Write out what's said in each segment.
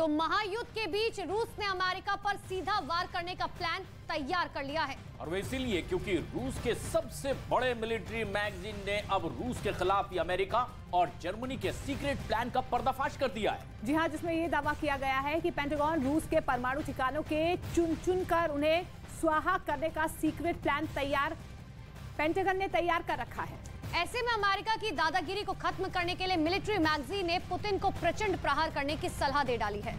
तो महायुद्ध के बीच रूस ने अमेरिका पर सीधा वार करने का प्लान तैयार कर लिया है। और वो इसीलिए क्योंकि रूस के सबसे बड़े मिलिट्री मैगजीन ने अब रूस के खिलाफ अमेरिका और जर्मनी के सीक्रेट प्लान का पर्दाफाश कर दिया है। जी हां, जिसमें यह दावा किया गया है कि पेंटागन रूस के परमाणु ठिकानों के चुन कर उन्हें स्वाहा करने का सीक्रेट प्लान पेंटागन ने तैयार कर रखा है। ऐसे में अमेरिका की दादागिरी को खत्म करने के लिए मिलिट्री मैगजीन ने पुतिन को प्रचंड प्रहार करने की सलाह दे डाली है।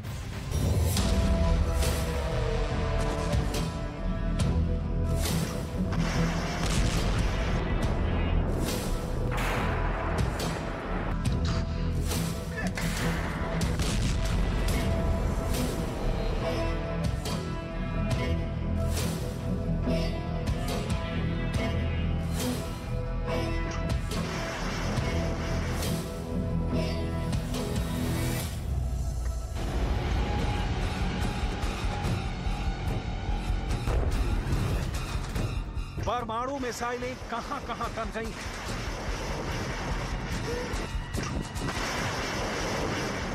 परमाणु मिसाइलें कहां तन गई हैं।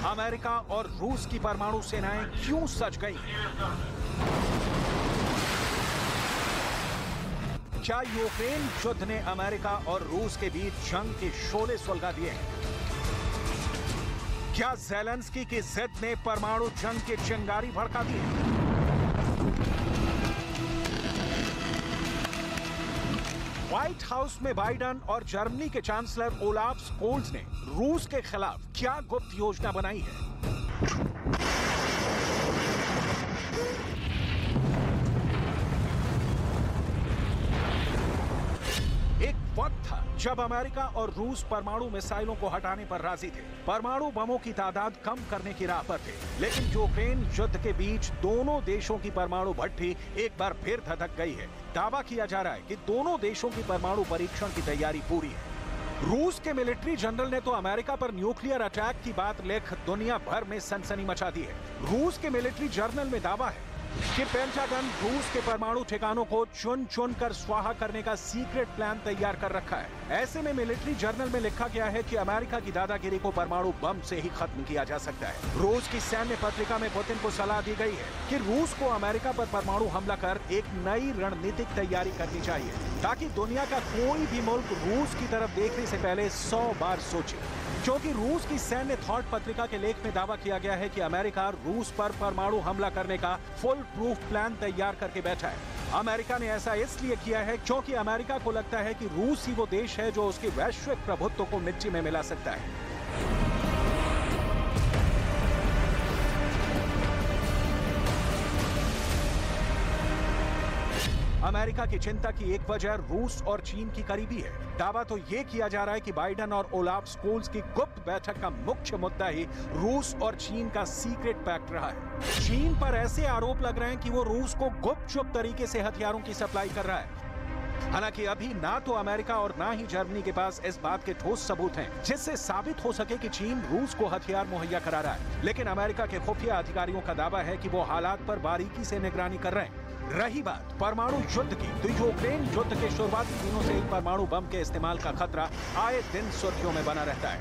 अमेरिका और रूस की परमाणु सेनाएं क्यों सज गई हैं? क्या यूक्रेन युद्ध ने अमेरिका और रूस के बीच जंग के शोले सुलगा दिए हैं? क्या ज़ेलेंस्की की जिद ने परमाणु जंग की चिंगारी भड़का दी है? व्हाइट हाउस में बाइडेन और जर्मनी के चांसलर ओलाफ स्कोल्ज ने रूस के खिलाफ क्या गुप्त योजना बनाई है? एक वक्त था जब अमेरिका और रूस परमाणु मिसाइलों को हटाने पर राजी थे, परमाणु बमों की तादाद कम करने की राह पर थे। लेकिन यूक्रेन युद्ध के बीच दोनों देशों की परमाणु भट्टी एक बार फिर धधक गई है। दावा किया जा रहा है कि दोनों देशों की परमाणु परीक्षण की तैयारी पूरी है। रूस के मिलिट्री जनरल ने तो अमेरिका पर न्यूक्लियर अटैक की बात लिख दुनिया भर में सनसनी मचा दी है। रूस के मिलिट्री जर्नल में दावा है कि पेंटागन रूस के परमाणु ठिकानों को चुन कर स्वाहा करने का सीक्रेट प्लान तैयार कर रखा है। ऐसे में मिलिट्री जर्नल में लिखा गया है कि अमेरिका की दादागिरी को परमाणु बम से ही खत्म किया जा सकता है। रूस की सैन्य पत्रिका में पुतिन को सलाह दी गई है कि रूस को अमेरिका पर परमाणु हमला कर एक नई रणनीतिक तैयारी करनी चाहिए, ताकि दुनिया का कोई भी मुल्क रूस की तरफ देखने से पहले 100 बार सोचे। क्योंकि रूस की सैन्य थॉट पत्रिका के लेख में दावा किया गया है कि अमेरिका रूस पर परमाणु हमला करने का फुल प्रूफ प्लान तैयार करके बैठा है। अमेरिका ने ऐसा इसलिए किया है क्योंकि अमेरिका को लगता है कि रूस ही वो देश है जो उसके वैश्विक प्रभुत्व को मिट्टी में मिला सकता है। अमेरिका की चिंता की एक वजह रूस और चीन की करीबी है। दावा तो ये किया जा रहा है कि बाइडेन और ओलाफ स्कोल्ज की गुप्त बैठक का मुख्य मुद्दा ही रूस और चीन का सीक्रेट पैक्ट रहा है। चीन पर ऐसे आरोप लग रहे हैं कि वो रूस को गुपचुप तरीके से हथियारों की सप्लाई कर रहा है। हालांकि अभी ना तो अमेरिका और ना ही जर्मनी के पास इस बात के ठोस सबूत हैं जिससे साबित हो सके कि चीन रूस को हथियार मुहैया करा रहा है। लेकिन अमेरिका के खुफिया अधिकारियों का दावा है कि वो हालात पर बारीकी से निगरानी कर रहे हैं। रही बात परमाणु युद्ध की, तो यूक्रेन युद्ध के शुरुआती दिनों से ही परमाणु बम के इस्तेमाल का खतरा आए दिन सुर्खियों में बना रहता है।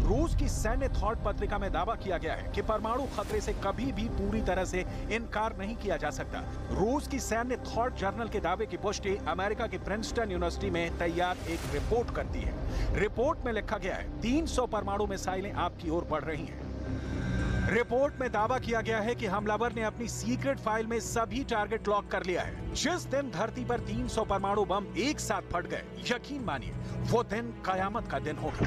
रूस की सैन्य थॉट पत्रिका में दावा किया गया है कि परमाणु खतरे से कभी भी पूरी तरह से इनकार नहीं किया जा सकता। रूस की सैन्य थॉट जर्नल के दावे की पुष्टि अमेरिका की प्रिंसटन यूनिवर्सिटी में तैयार एक रिपोर्ट करती है। रिपोर्ट में लिखा गया है 300 परमाणु मिसाइलें आपकी ओर बढ़ रही हैं। रिपोर्ट में दावा किया गया है कि हमलावर ने अपनी सीक्रेट फाइल में सभी टारगेट लॉक कर लिया है। जिस दिन धरती पर 300 परमाणु बम एक साथ फट गए, यकीन मानिए वो दिन कयामत का दिन होगा।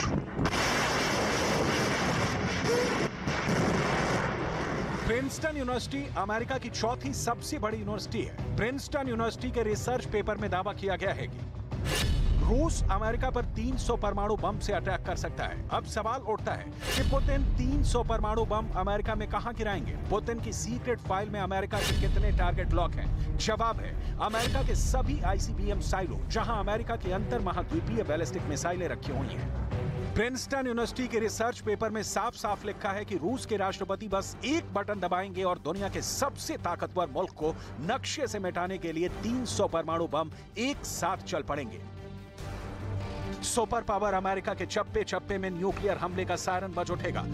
प्रिंसटन यूनिवर्सिटी अमेरिका की चौथी सबसे बड़ी यूनिवर्सिटी है। प्रिंसटन यूनिवर्सिटी के रिसर्च पेपर में दावा किया गया है कि रूस अमेरिका पर 300 परमाणु बम से अटैक कर सकता है। अब सवाल उठता है कि पुतिन 300 परमाणु बम अमेरिका में कहां गिराएंगे? पुतिन की सीक्रेट फाइल में अमेरिका के कितने टारगेट लॉक हैं? जवाब है अमेरिका के सभी आईसीबीएम साइलो, जहां अमेरिका की अंतर महाद्वीपीय बैलिस्टिक मिसाइलें रखी हुई हैं। प्रिंसटन यूनिवर्सिटी के रिसर्च पेपर में साफ साफ लिखा है कि रूस के राष्ट्रपति बस एक बटन दबाएंगे और दुनिया के सबसे ताकतवर मुल्क को नक्शे से मिटाने के लिए 300 परमाणु बम एक साथ चल पड़ेंगे। सुपर पावर अमेरिका के चप्पे चप्पे में न्यूक्लियर हमले का सायरन बज उठेगा।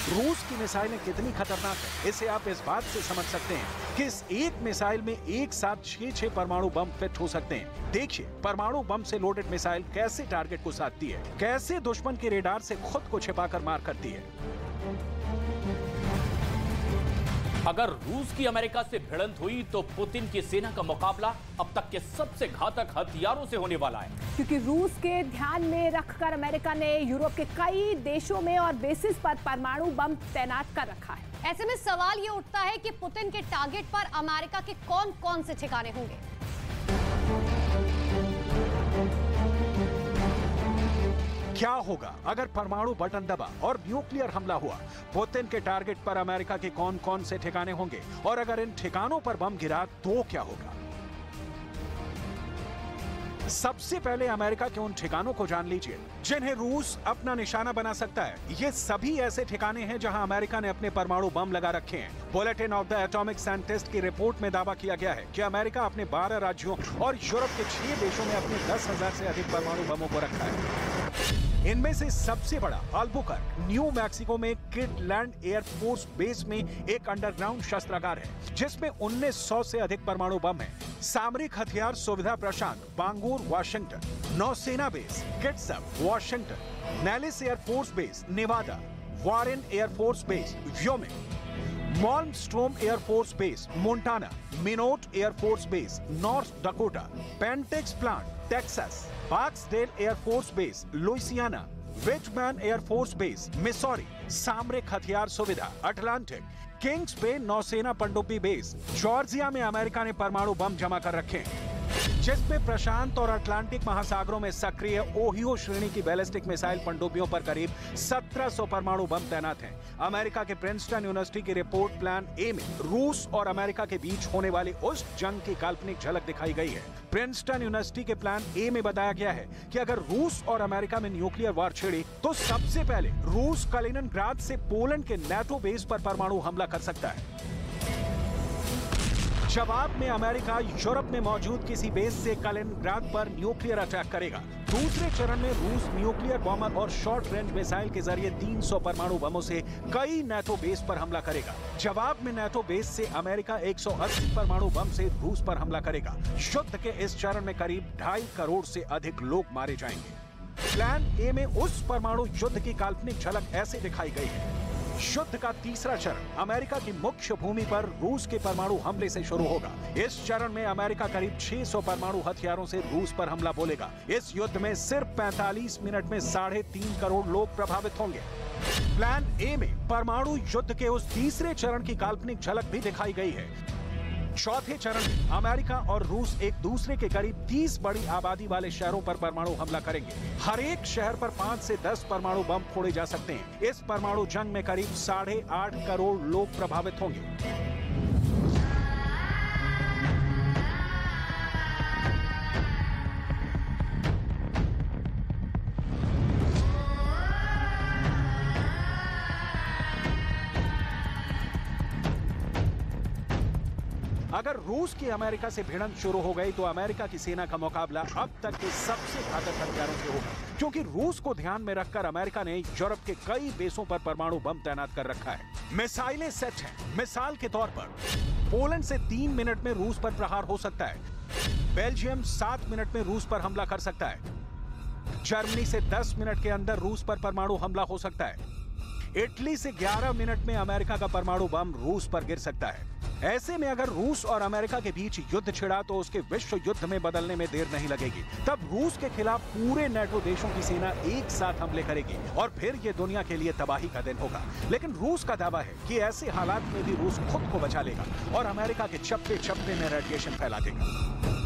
रूस की मिसाइलें कितनी खतरनाक है, इसे आप इस बात से समझ सकते हैं कि इस एक मिसाइल में एक साथ 6 परमाणु बम फिट हो सकते हैं। देखिए परमाणु बम से लोडेड मिसाइल कैसे टारगेट को साधती है, कैसे दुश्मन के रेडार से खुद को छिपाकर मार करती है। अगर रूस की अमेरिका से भिड़ंत हुई तो पुतिन की सेना का मुकाबला अब तक के सबसे घातक हथियारों से होने वाला है, क्योंकि रूस के ध्यान में रखकर अमेरिका ने यूरोप के कई देशों में और बेसिस पर परमाणु बम तैनात कर रखा है। ऐसे में सवाल ये उठता है कि पुतिन के टारगेट पर अमेरिका के कौन कौन से ठिकाने होंगे। क्या होगा अगर परमाणु बटन दबा और न्यूक्लियर हमला हुआ? पुतिन के टारगेट पर अमेरिका के कौन कौन से ठिकाने होंगे और अगर इन ठिकानों पर बम गिरा तो क्या होगा? सबसे पहले अमेरिका के उन ठिकानों को जान लीजिए जिन्हें रूस अपना निशाना बना सकता है। ये सभी ऐसे ठिकाने हैं जहां अमेरिका ने अपने परमाणु बम लगा रखे हैं। Bulletin of the atomic scientist की रिपोर्ट में दावा किया गया है कि अमेरिका अपने 12 राज्यों और यूरोप के 6 देशों में अपने 10,000 से अधिक परमाणु बमों को रखा है। इनमें से सबसे बड़ा अल्बुकर्क न्यू मैक्सिको में किडलैंड एयरफोर्स बेस में एक अंडरग्राउंड शस्त्रागार है जिसमें 1900 से अधिक परमाणु बम है। सामरिक हथियार सुविधा प्रशांत बांगूर वाशिंगटन, नौसेना base Kitsap Washington, Nellis air force base Nevada, Warren air force base Wyoming, Malmstrom air force base Montana, Minot air force base North Dakota, Pantex plant Texas, Barksdale air force base Louisiana, Whiteman air force base Missouri, सामरिक हथियार सुविधा Atlantic, Kings बे नौसेना पनडुब्बी base Georgia में America ने परमाणु बम जमा कर रखे हैं जिसमें प्रशांत और अटलांटिक महासागरों में सक्रिय ओहियो श्रेणी की बैलिस्टिक मिसाइल पनडुब्बियों पर करीब 1700 परमाणु बम तैनात हैं। अमेरिका के प्रिंसटन यूनिवर्सिटी की रिपोर्ट प्लान ए में रूस और अमेरिका के बीच होने वाली उस जंग की काल्पनिक झलक दिखाई गई है। प्रिंसटन यूनिवर्सिटी के प्लान ए में बताया गया है कि अगर रूस और अमेरिका में न्यूक्लियर वार छिड़ी तो सबसे पहले रूस कलिनिनग्राड से पोलैंड के नाटो बेस पर परमाणु हमला कर सकता है। जवाब में अमेरिका यूरोप में मौजूद किसी बेस से कलिनिनग्राड पर न्यूक्लियर अटैक करेगा। दूसरे चरण में रूस न्यूक्लियर बॉम्बर और शॉर्ट रेंज मिसाइल के जरिए 300 परमाणु बमों से कई नाटो बेस पर हमला करेगा। जवाब में नाटो बेस से अमेरिका 180 परमाणु बम से रूस पर हमला करेगा। युद्ध के इस चरण में करीब 2.5 करोड़ से अधिक लोग मारे जाएंगे। प्लान ए में उस परमाणु युद्ध की काल्पनिक झलक ऐसे दिखाई गई है। युद्ध का तीसरा चरण अमेरिका की मुख्य भूमि पर रूस के परमाणु हमले से शुरू होगा। इस चरण में अमेरिका करीब 600 परमाणु हथियारों से रूस पर हमला बोलेगा। इस युद्ध में सिर्फ 45 मिनट में 3.5 करोड़ लोग प्रभावित होंगे। प्लान ए में परमाणु युद्ध के उस तीसरे चरण की काल्पनिक झलक भी दिखाई गई है। चौथे चरण में अमेरिका और रूस एक दूसरे के करीब 30 बड़ी आबादी वाले शहरों पर परमाणु हमला करेंगे। हर एक शहर पर 5 से 10 परमाणु बम फोड़े जा सकते हैं। इस परमाणु जंग में करीब 8.5 करोड़ लोग प्रभावित होंगे। अगर रूस की अमेरिका से भिड़ंत शुरू हो गई तो अमेरिका की सेना का मुकाबला अब तक के सबसे घातक हथियारों से होगा, क्योंकि रूस को ध्यान में रखकर अमेरिका ने यूरोप के कई बेसों पर परमाणु बम तैनात कर रखा है। मिसाइलें सेट हैं। मिसाल के तौर पर पोलैंड से 3 मिनट में रूस पर प्रहार हो सकता है। बेल्जियम 7 मिनट में रूस पर हमला कर सकता है। जर्मनी से 10 मिनट के अंदर रूस पर परमाणु हमला हो सकता है। इटली से 11 मिनट में अमेरिका का परमाणु बम रूस पर गिर सकता है। ऐसे में अगर रूस और अमेरिका के बीच युद्ध छिड़ा तो उसके विश्व युद्ध में बदलने में देर नहीं लगेगी। तब रूस के खिलाफ पूरे नाटो देशों की सेना एक साथ हमले करेगी और फिर ये दुनिया के लिए तबाही का दिन होगा। लेकिन रूस का दावा है कि ऐसे हालात में भी रूस खुद को बचा लेगा और अमेरिका के चप्पे चप्पे में रेडिएशन फैला देगा।